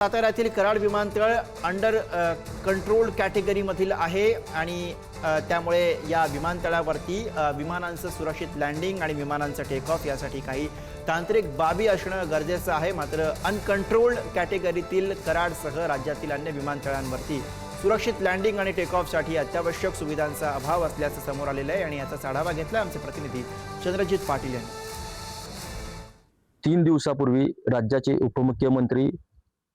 साताऱ्यातील कराड विमानतळ under control कॅटेगरीमधील आहे आणि त्यामुळे या विमानतळावरती विमानांचं सुरक्षित लँडिंग आणि विमानांचं टेक ऑफ यासाठी काही तांत्रिक बाबी असणं गरजेचं आहे। मात्र अनकंट्रोल्ड कॅटेगरीतील कराडसह राज्यातील अन्य विमानतळांवरती सुरक्षित लँडिंग आणि टेक ऑफसाठी अत्यावश्यक सुविधांचा अभाव असल्याचं समोर आलेलं आहे आणि याचा आढावा घेतला आमचे प्रतिनिधी चंद्रजित पाटील यांनी। 3 दिवसापूर्वी राज्याचे उपमुख्यमंत्री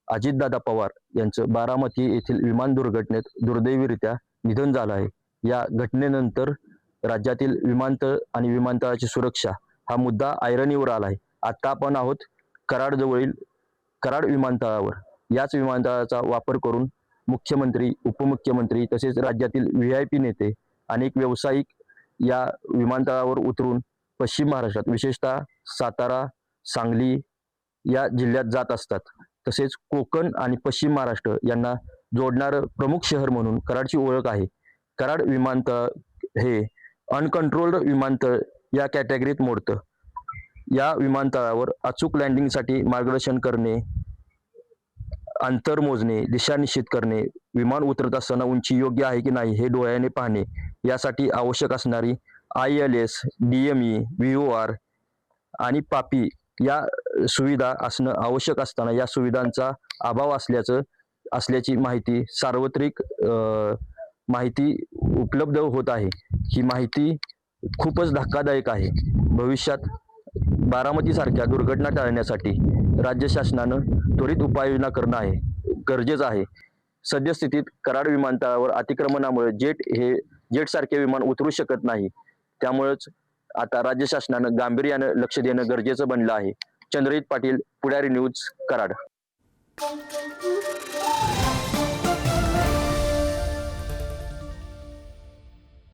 अजितदादा पवार यांचं बारामती येथील विमान दुर्घटनेत दुर्दैवीरित्या निधन झालं आहे। या घटनेनंतर राज्यातील विमानतळ आणि विमानतळाची सुरक्षा हा मुद्दा ऐरणीवर आला आहे। आता आपण आहोत कराडजवळील कराड विमानतळावर। याच विमानतळाचा वापर करून मुख्यमंत्री, उपमुख्यमंत्री तसेच राज्यातील व्हीआयपी नेते, अनेक व्यावसायिक या विमानतळावर उतरून पश्चिम महाराष्ट्रात विशेषतः सातारा, सांगली या जिल्ह्यात जात असतात। तसेच कोकण आणि पश्चिम महाराष्ट्र यांना जोडणारं प्रमुख शहर म्हणून कराडची ओळख आहे। कराड विमानतळ हे अनकंट्रोल्ड विमानतळ या कॅटेगरीत मोडतं। या विमानतळावर अचूक लँडिंगसाठी मार्गदर्शन करणे, अंतर मोजणे, दिशा निश्चित करणे, विमान उतरत असताना उंची योग्य आहे की नाही हे डोळ्याने पाहणे, यासाठी आवश्यक असणारी ILS, DME, VOR आणि पापी या सुविधा असणं आवश्यक असताना या सुविधांचा अभाव असल्याची माहिती सार्वत्रिक माहिती उपलब्ध होत आहे। ही माहिती खूपच धक्कादायक आहे। भविष्यात बारामतीसारख्या दुर्घटना टाळण्यासाठी राज्य शासनानं त्वरित उपाययोजना करणं गरजेचं आहे। सद्यस्थितीत कराड विमानतळावर अतिक्रमणामुळे जेट सारखे विमान उतरू शकत नाही। त्यामुळेच आता राज्य शासनानं गांभीर्यानं लक्ष देणं गरजेचं बनलं आहे। चंद्रजित पाटील, पुढारी न्यूज, कराड।